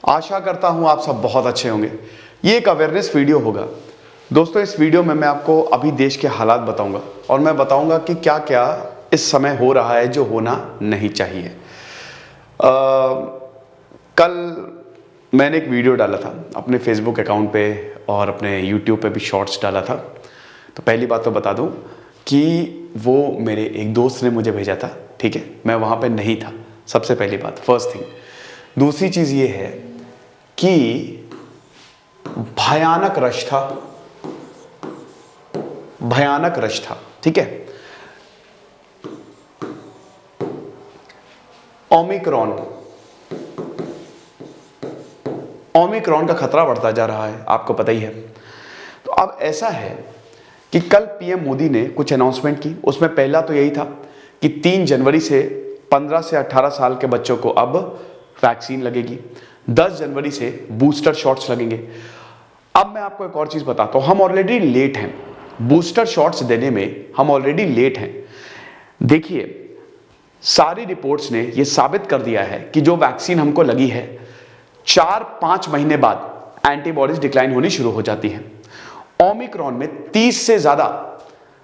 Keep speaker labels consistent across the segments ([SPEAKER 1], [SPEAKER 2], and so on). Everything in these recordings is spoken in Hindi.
[SPEAKER 1] आशा करता हूं आप सब बहुत अच्छे होंगे। ये एक अवेयरनेस वीडियो होगा दोस्तों। इस वीडियो में मैं आपको अभी देश के हालात बताऊंगा और मैं बताऊंगा कि क्या क्या इस समय हो रहा है जो होना नहीं चाहिए। कल मैंने एक वीडियो डाला था अपने फेसबुक अकाउंट पे और अपने यूट्यूब पे भी शॉर्ट्स डाला था। तो पहली बात तो बता दूं कि वो मेरे एक दोस्त ने मुझे भेजा था, ठीक है। मैं वहाँ पे नहीं था, सबसे पहली बात, फर्स्ट थिंग। दूसरी चीज़ ये है कि भयानक रश था, भयानक रश था, ठीक है। ओमिक्रॉन का खतरा बढ़ता जा रहा है, आपको पता ही है। तो अब ऐसा है कि कल पीएम मोदी ने कुछ अनाउंसमेंट की। उसमें पहला तो यही था कि 3 जनवरी से 15 से 18 साल के बच्चों को अब वैक्सीन लगेगी, 10 जनवरी से बूस्टर शॉट्स लगेंगे। अब मैं आपको एक और चीज बताता हूं, हम ऑलरेडी लेट हैं बूस्टर शॉट्स देने में, हम ऑलरेडी लेट हैं। देखिए, सारी रिपोर्ट्स ने यह साबित कर दिया है कि जो वैक्सीन हमको लगी है 4-5 महीने बाद एंटीबॉडीज डिक्लाइन होनी शुरू हो जाती हैं। ओमिक्रॉन में 30 से ज्यादा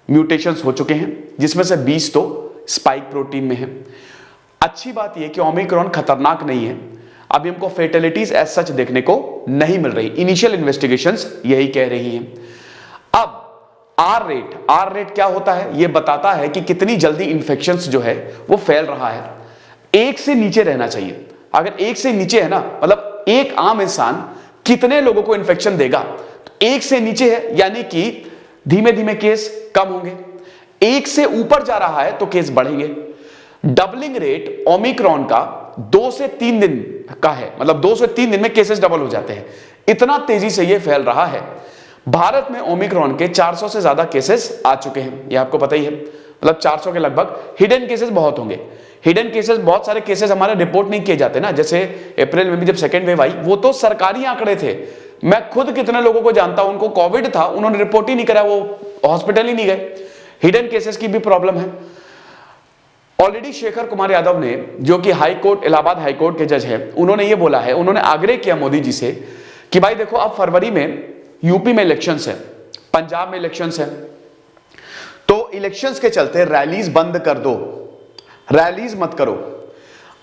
[SPEAKER 1] म्यूटेशंस हो चुके हैं, जिसमें से 20 तो स्पाइक प्रोटीन में है। अच्छी बात यह कि ओमिक्रॉन खतरनाक नहीं है। अभी हमको फेटेलिटीज एज सच देखने को नहीं मिल रही, इनिशियल इन्वेस्टिगेशंस यही कह रही हैं। अब आर रेट क्या होता है, यह बताता है कि कितनी जल्दी इंफेक्शंस जो है वो फैल रहा है। 1 से नीचे रहना चाहिए। अगर 1 से नीचे है ना, मतलब एक आम इंसान कितने लोगों को इंफेक्शन देगा, तो 1 से नीचे है यानी कि धीमे धीमे केस कम होंगे। 1 से ऊपर जा रहा है तो केस बढ़ेंगे। डबलिंग रेट ओमिक्रॉन का 2 से 3 दिन का है, मतलब 2 से 3 दिन में केसेस डबल हो जाते हैं। इतना तेजी से यह फैल रहा है। भारत में ओमिक्रॉन के 400 से ज्यादा केसेस आ चुके हैं, यह आपको पता ही है। मतलब 400 के लगभग। हिडन केसेस बहुत होंगे। हिडन केसेस, बहुत सारे केसेस हमारे रिपोर्ट नहीं किए जाते ना। जैसे अप्रैल में भी जब सेकेंड वेव आई, वो तो सरकारी आंकड़े थे। मैं खुद कितने लोगों को जानता हूं, उनको कोविड था, उन्होंने रिपोर्ट ही नहीं करा, वो हॉस्पिटल ही नहीं गए। हिडन केसेस की भी प्रॉब्लम है। ऑलरेडी शेखर कुमार यादव ने, जो कि high court, Allahabad high court के जज है, उन्होंने ये बोला है, उन्होंने आग्रह किया मोदी जी से कि भाई देखो, अब फरवरी में यूपी में इलेक्शंस है, पंजाब में इलेक्शंस है, तो इलेक्शंस के चलते रैलीज बंद कर दो, रैलीज मत करो।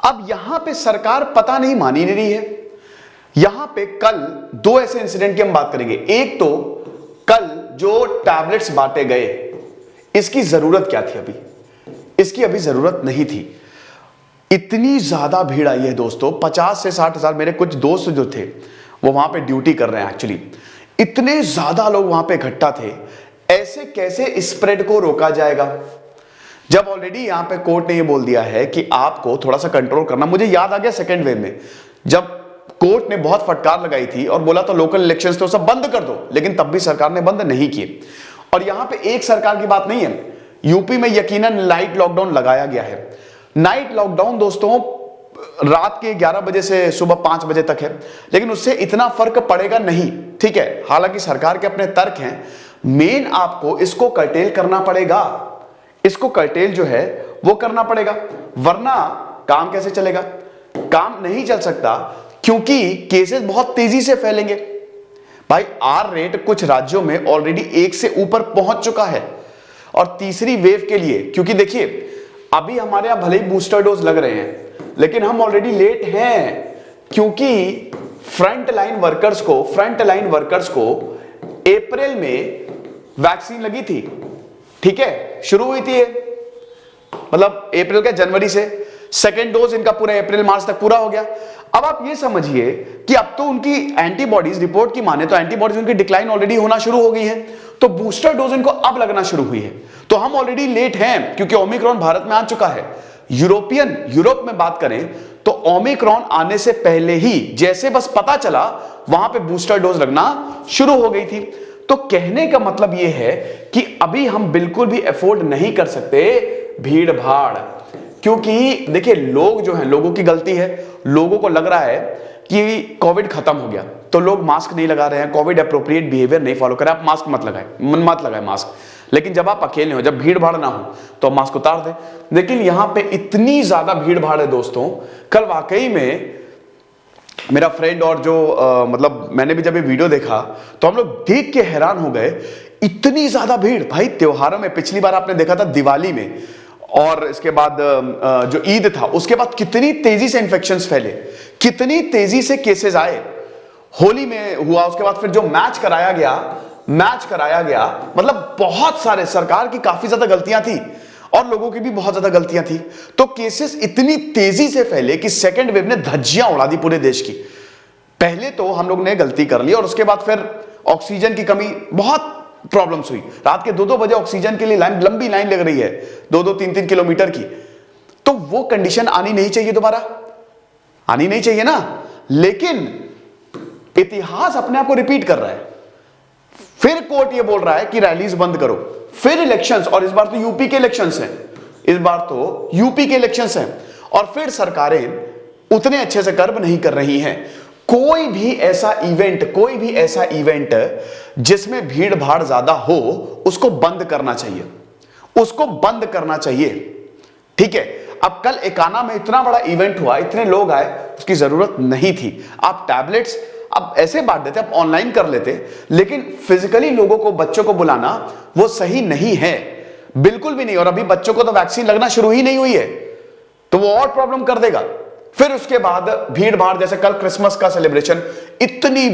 [SPEAKER 1] अब यहां पे सरकार पता नहीं मान ही नहीं रही है। यहां पे कल 2 ऐसे इंसिडेंट की हम बात करेंगे। एक तो कल जो टैबलेट्स बांटे गए, इसकी जरूरत क्या थी? अभी इसकी अभी जरूरत नहीं थी। इतनी ज्यादा भीड़ आई है दोस्तों, 50 से 60 हजार। मेरे कुछ दोस्त जो थे वो वहां पे ड्यूटी कर रहे हैं एक्चुअली। इतने ज्यादा लोग वहां पे इकट्ठा थे। ऐसे कैसे स्प्रेड को रोका जाएगा, जब ऑलरेडी यहां पे कोर्ट ने ये बोल दिया है कि आपको थोड़ा सा कंट्रोल करना। मुझे याद आ गया सेकेंड वेव में, जब कोर्ट ने बहुत फटकार लगाई थी और बोला तो लोकल इलेक्शंस तो सब बंद कर दो, लेकिन तब भी सरकार ने बंद नहीं किए। और यहां पे एक सरकार की बात नहीं है, यूपी में यकीनन नाइट लॉकडाउन लगाया गया है। नाइट लॉकडाउन दोस्तों रात के 11 बजे से सुबह 5 बजे तक है, लेकिन उससे इतना फर्क पड़ेगा नहीं, ठीक है। हालांकि सरकार के अपने तर्क हैं। मेन आपको इसको कर्टेल करना पड़ेगा, इसको कर्टेल जो है वो करना पड़ेगा, वरना काम कैसे चलेगा? काम नहीं चल सकता, क्योंकि केसेस बहुत तेजी से फैलेंगे। भाई आर रेट कुछ राज्यों में ऑलरेडी 1 से ऊपर पहुंच चुका है। और तीसरी वेव के लिए, क्योंकि देखिए अभी हमारे यहां भले ही बूस्टर डोज लग रहे हैं, लेकिन हम ऑलरेडी लेट हैं, क्योंकि फ्रंट लाइन वर्कर्स को अप्रैल में वैक्सीन लगी थी, ठीक है, शुरू हुई थी ये, मतलब अप्रैल के जनवरी से। सेकेंड डोज इनका पूरा अप्रैल मार्च तक पूरा हो गया। अब आप ये समझिए कि अब तो उनकी एंटीबॉडीज, रिपोर्ट की माने तो एंटीबॉडीज उनकी डिक्लाइन ऑलरेडी होना शुरू हो गई है, तो बूस्टर डोज इनको अब लगना शुरू हुई है। तो हम ऑलरेडी लेट हैं, क्योंकि ओमिक्रॉन भारत में आ चुका है। यूरोप में बात करें तो ओमिक्रॉन आने से पहले ही जैसे बस पता चला, वहां पे बूस्टर डोज लगना शुरू हो गई थी। तो कहने का मतलब यह है कि अभी हम बिल्कुल भी अफोर्ड नहीं कर सकते भीड़ भाड़, क्योंकि देखिए लोग जो हैं, लोगों की गलती है। लोगों को लग रहा है कि कोविड खत्म हो गया, तो लोग मास्क नहीं लगा रहे हैं, कोविड एप्रोप्रिएट बिहेवियर नहीं फॉलो कर रहे हैं। आप मास्क मत लगाए मास्क। लेकिन जब आप अकेले हो, जब भीड़ भाड़ ना हो, तो मास्क उतार दें। लेकिन यहां पे इतनी ज्यादा भीड़ भाड़ है दोस्तों, कल वाकई में मेरा फ्रेंड और जो मतलब मैंने भी जब ये वीडियो देखा तो हम लोग देख के हैरान हो गए, इतनी ज्यादा भीड़। भाई त्योहारों में पिछली बार आपने देखा था दिवाली में, और इसके बाद जो ईद था उसके बाद कितनी तेजी से इंफेक्शंस फैले, कितनी तेजी से केसेस आए। होली में हुआ, उसके बाद फिर जो मैच कराया गया, मतलब बहुत सारे, सरकार की काफी ज्यादा गलतियां थी और लोगों की भी बहुत ज्यादा गलतियां थी। तो केसेस इतनी तेजी से फैले कि सेकेंड वेव ने धज्जियां उड़ा दी पूरे देश की। पहले तो हम लोग ने गलती कर ली और उसके बाद फिर ऑक्सीजन की कमी, बहुत प्रॉब्लम्स हुई। रात के 2-2 बजे ऑक्सीजन के लिए लंबी लाइन लग रही है, 2-2, 3-3 किलोमीटर की। तो वो कंडीशन आनी नहीं चाहिए, दोबारा आनी नहीं चाहिए ना। लेकिन इतिहास अपने आप को रिपीट कर रहा है। फिर कोर्ट ये बोल रहा है कि रैलीज बंद करो, फिर इलेक्शंस, और इस बार तो यूपी के इलेक्शंस हैं, और फिर सरकारें उतने अच्छे से कर्म नहीं कर रही हैं। कोई भी ऐसा इवेंट जिसमें भीड़ भाड़ ज्यादा हो, उसको बंद करना चाहिए, ठीक है। अब कल एकाना में इतना बड़ा इवेंट हुआ, इतने लोग आए, उसकी जरूरत नहीं थी। आप टैबलेट्स अब ऐसे बांट देते, आप ऑनलाइन कर लेते, लेकिन फिजिकली लोगों को, बच्चों को बुलाना वो सही नहीं है, बिल्कुल भी नहीं। और अभी बच्चों को तो वैक्सीन लगना शुरू ही नहीं हुई है, तो वो और प्रॉब्लम कर देगा। फिर उसके बाद भीड़ भाड़, जैसे कल क्रिसमस का सेलिब्रेशन, इतनी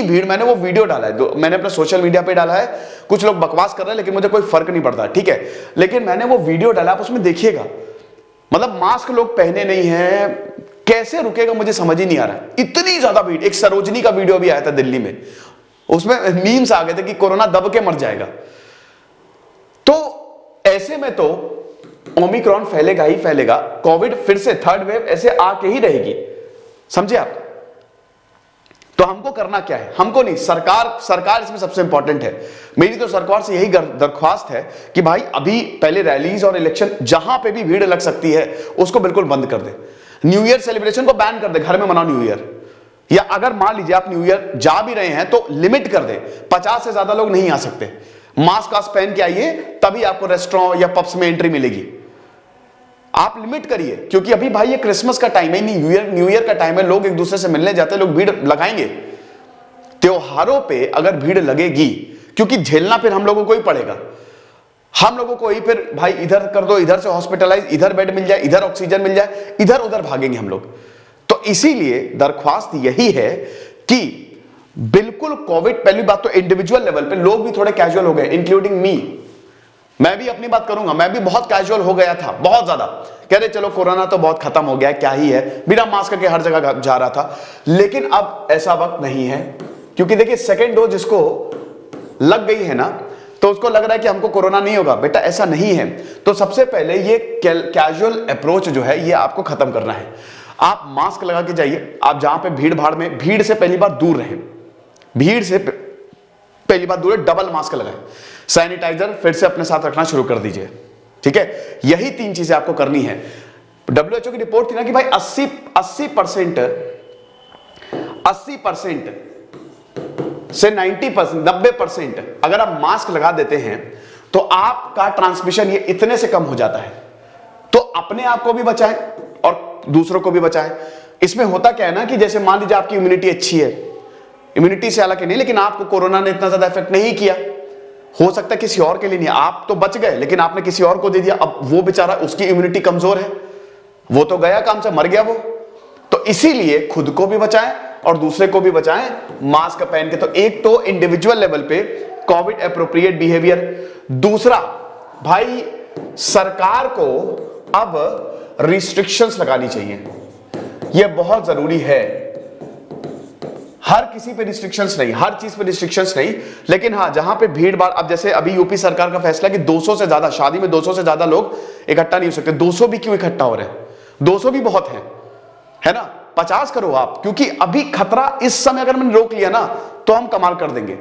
[SPEAKER 1] भीड़, मैंने वो वीडियो डाला है, मैंने अपने सोशल मीडिया पे डाला है। कुछ लोग बकवास कर रहे हैं, लेकिन मुझे कोई फर्क नहीं पड़ता, ठीक है। लेकिन मैंने वो वीडियो डाला, आप उसमें देखिएगा, मतलब मास्क लोग पहने नहीं है, कैसे रुकेगा मुझे समझ ही नहीं आ रहा है, इतनी ज्यादा भीड़। एक सरोजनी का वीडियो भी आया था दिल्ली में, उसमें मीम्स आ गए थे कि कोरोना दब के मर जाएगा। तो ऐसे में तो ओमिक्रॉन फैलेगा ही फैलेगा, कोविड फिर से थर्ड वेव ऐसे आके ही रहेगी, समझे आप। तो हमको करना क्या है, हमको नहीं, सरकार इसमें सबसे इंपॉर्टेंट है। मेरी तो सरकार से यही दरख्वास्त है कि भाई अभी पहले रैलीज और इलेक्शन, जहां पे भी भीड़ लग सकती है उसको बिल्कुल बंद कर दे। न्यू ईयर सेलिब्रेशन को बैन कर दे, घर में मनाओ न्यू ईयर। या अगर मान लीजिए आप न्यू ईयर जा भी रहे हैं तो लिमिट कर दे, 50 से ज्यादा लोग नहीं आ सकते। मास्क पहन के आइए, तभी आपको रेस्टोरेंट या पब्स में एंट्री मिलेगी। आप लिमिट करिए, क्योंकि अभी भाई ये क्रिसमस का टाइम है, न्यू ईयर का टाइम है, लोग एक दूसरे से मिलने जाते हैं, लोग भीड़ लगाएंगे। त्योहारों पे अगर भीड़ लगेगी, क्योंकि झेलना फिर हम लोगों को ही पड़ेगा, हम लोगों को ही फिर भाई इधर कर दो, इधर से हॉस्पिटलाइज, इधर बेड मिल जाए, इधर ऑक्सीजन मिल जाए, इधर उधर भागेंगे हम लोग। तो इसीलिए दरख्वास्त यही है कि बिल्कुल कोविड, पहली बात तो इंडिविजुअल लेवल पे लोग भी थोड़े कैजुअल हो गए, इंक्लूडिंग मी। मैं भी अपनी बात करूंगा, मैं भी बहुत कैजुअल हो गया था, बहुत ज्यादा, कह रहे चलो कोरोना तो बहुत खत्म हो गया, क्या ही है, बिना मास्क के हर जगह जा रहा था। लेकिन अब ऐसा वक्त नहीं है, क्योंकि देखिए सेकेंड डोज जिसको लग गई है ना, तो उसको लग रहा है कि हमको कोरोना नहीं होगा। बेटा ऐसा नहीं है। तो सबसे पहले ये कैजुअल अप्रोच जो है ये आपको खत्म करना है। आप मास्क लगा के जाइए, आप जहां पे भीड़ भाड़ में, भीड़ से पहली बार दूर रहें, भीड़ से पहली बार दूर, डबल मास्क लगाएं, सैनिटाइजर फिर से अपने साथ रखना शुरू कर दीजिए, ठीक है। यही 3 चीजें आपको करनी है। WHO की रिपोर्ट थी ना कि भाई 80% से 90%, 90% अगर आप मास्क लगा देते हैं तो आपका ट्रांसमिशन ये इतने से कम हो जाता है। तो अपने आप को भी बचाएं और दूसरों को भी बचाएं। इसमें होता क्या है ना कि जैसे मान लीजिए आपकी इम्यूनिटी अच्छी है, इम्यूनिटी से हालांकि नहीं, लेकिन आपको कोरोना ने इतना ज्यादा इफेक्ट नहीं किया, हो सकता है किसी और के लिए नहीं, आप तो बच गए लेकिन आपने किसी और को दे दिया, अब वो बेचारा, उसकी इम्यूनिटी कमजोर है, वो तो गया काम से, मर गया वो। तो इसीलिए खुद को भी बचाएं और दूसरे को भी बचाएं मास्क पहन के। तो एक तो इंडिविजुअल लेवल पे कोविड एप्रोप्रिएट बिहेवियर, दूसरा भाई सरकार को अब रिस्ट्रिक्शंस लगानी चाहिए, यह बहुत जरूरी है। हर किसी पे रिस्ट्रिक्शंस नहीं, हर चीज पे रिस्ट्रिक्शंस नहीं, लेकिन हाँ जहां पे भीड़ भाड़, अब जैसे अभी यूपी सरकार का फैसला कि 200 से ज्यादा, शादी में 200 से ज्यादा लोग इकट्ठा नहीं हो सकते। 200 भी क्यों इकट्ठा हो रहे हैं, 200 भी बहुत है ना, 50 करो आप, क्योंकि अभी खतरा इस समय अगर मैंने रोक लिया ना तो हम कमाल कर देंगे,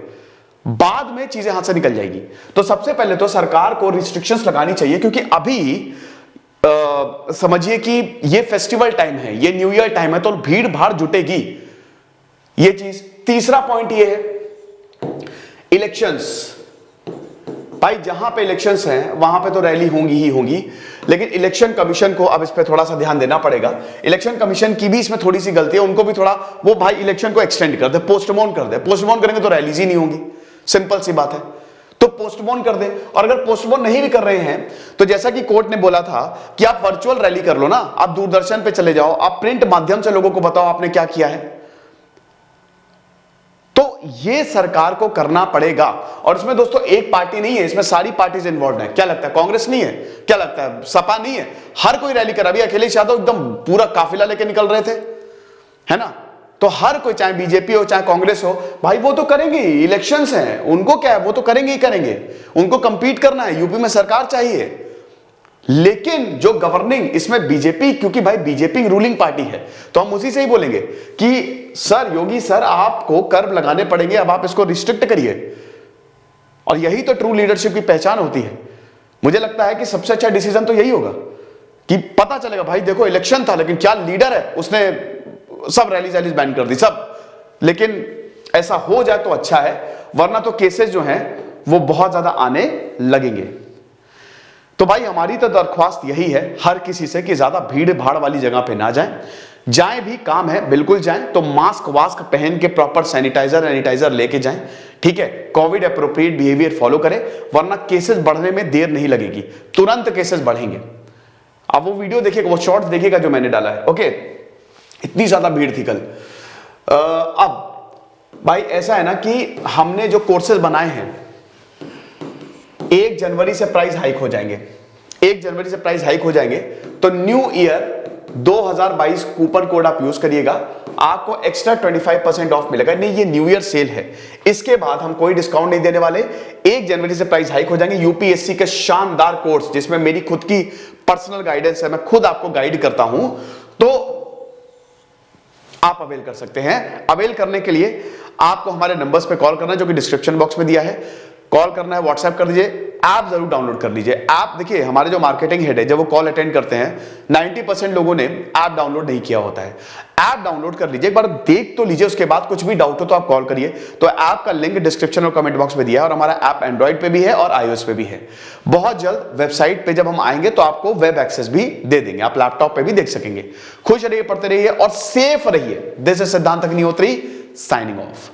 [SPEAKER 1] बाद में चीजें हाथ से निकल जाएगी। तो सबसे पहले तो सरकार को रिस्ट्रिक्शंस लगानी चाहिए, क्योंकि अभी समझिए कि ये फेस्टिवल टाइम है, ये न्यू ईयर टाइम है, तो भीड़ भाड़ जुटेगी, ये चीज। तीसरा पॉइंट ये है इलेक्शंस। भाई जहां पे इलेक्शंस हैं वहां पे तो रैली होंगी ही होंगी, लेकिन इलेक्शन कमीशन को अब इस पे थोड़ा सा ध्यान देना पड़ेगा। इलेक्शन कमीशन की भी इसमें थोड़ी सी गलती है, उनको भी थोड़ा वो भाई इलेक्शन को एक्सटेंड कर दे, पोस्टपोन कर दे। पोस्टपोन करेंगे तो रैलीज ही नहीं होंगी, सिंपल सी बात है। तो पोस्टपोन कर दे, और अगर पोस्टपोन नहीं भी कर रहे हैं तो जैसा कि कोर्ट ने बोला था कि आप वर्चुअल रैली कर लो ना, आप दूरदर्शन पे चले जाओ, आप प्रिंट माध्यम से लोगों को बताओ आपने क्या किया है। तो ये सरकार को करना पड़ेगा। और इसमें दोस्तों एक पार्टी नहीं है, इसमें सारी पार्टीज इन्वॉल्व है। क्या लगता है कांग्रेस नहीं है? क्या लगता है सपा नहीं है? हर कोई रैली करा। अभी अखिलेश यादव एकदम पूरा काफिला लेके निकल रहे थे, है ना। तो हर कोई, चाहे बीजेपी हो चाहे कांग्रेस हो, भाई वो तो करेंगे, इलेक्शंस हैं, उनको क्या है, वो तो करेंगे ही करेंगे। उनको कंपीट करना है, यूपी में सरकार चाहिए। लेकिन जो गवर्निंग, इसमें बीजेपी, क्योंकि भाई बीजेपी रूलिंग पार्टी है, तो हम उसी से ही बोलेंगे कि सर योगी सर आपको कर्व लगाने पड़ेंगे, अब आप इसको रिस्ट्रिक्ट करिए। और यही तो ट्रू लीडरशिप की पहचान होती है। मुझे लगता है कि सबसे अच्छा डिसीजन तो यही होगा कि पता चलेगा भाई देखो इलेक्शन था लेकिन क्या लीडर है, उसने सब रैलीज बैन कर दी सब। लेकिन ऐसा हो जाए तो अच्छा है, वरना तो केसेस जो हैं वो बहुत ज्यादा आने लगेंगे। तो भाई हमारी तो दरख्वास्त यही है हर किसी से कि ज्यादा भीड़ भाड़ वाली जगह पे ना जाएं, जाएं भी काम है बिल्कुल जाएं, तो मास्क वास्क पहन के प्रॉपर सैनिटाइजर लेके जाएं, ठीक है। कोविड अप्रोप्रिएट बिहेवियर फॉलो करें, वरना केसेस बढ़ने में देर नहीं लगेगी, तुरंत केसेस बढ़ेंगे। अब वो वीडियो देखिएगा, वो शॉर्ट्स देखिएगा जो मैंने डाला है, ओके। इतनी ज्यादा भीड़ थी कल। अब भाई ऐसा है ना कि हमने जो कोर्सेज बनाए हैं 1 जनवरी से प्राइस हाइक हो जाएंगे, 1 जनवरी से प्राइस हाइक हो जाएंगे। तो न्यू ईयर 2022 कूपन कोड आप यूज करिएगा, आपको एक्स्ट्रा 25% ऑफ मिलेगा। नहीं, ये न्यू ईयर सेल है, इसके बाद हम कोई डिस्काउंट नहीं देने वाले। 1 जनवरी से प्राइस हाइक हो जाएंगे। यूपीएससी के शानदार कोर्स जिसमें मेरी खुद की पर्सनल गाइडेंस है, मैं खुद आपको गाइड करता हूं, तो आप अवेल कर सकते हैं। अवेल करने के लिए आपको हमारे नंबर्स पे कॉल करना है जो कि डिस्क्रिप्शन बॉक्स में दिया है, कॉल करना है, व्हाट्सएप कर दीजिए, ऐप जरूर डाउनलोड कर लीजिए। ऐप देखिए, हमारे जो मार्केटिंग हेड है जब वो कॉल अटेंड करते हैं 90% लोगों ने ऐप डाउनलोड नहीं किया होता है। ऐप डाउनलोड कर लीजिए, एक बार देख तो लीजिए, उसके बाद कुछ भी डाउट हो तो आप कॉल करिए। तो ऐप का लिंक डिस्क्रिप्शन और कमेंट बॉक्स में दिया है, और हमारा ऐप एंड्रॉइड पे भी है और iOS पे भी है। बहुत जल्द वेबसाइट पे जब हम आएंगे तो आपको वेब एक्सेस भी दे देंगे, आप लैपटॉप पे भी देख सकेंगे। खुश रहिए, पढ़ते रहिए और सेफ रहिए। दिस इज सिद्धांत अग्निहोत्री साइनिंग ऑफ।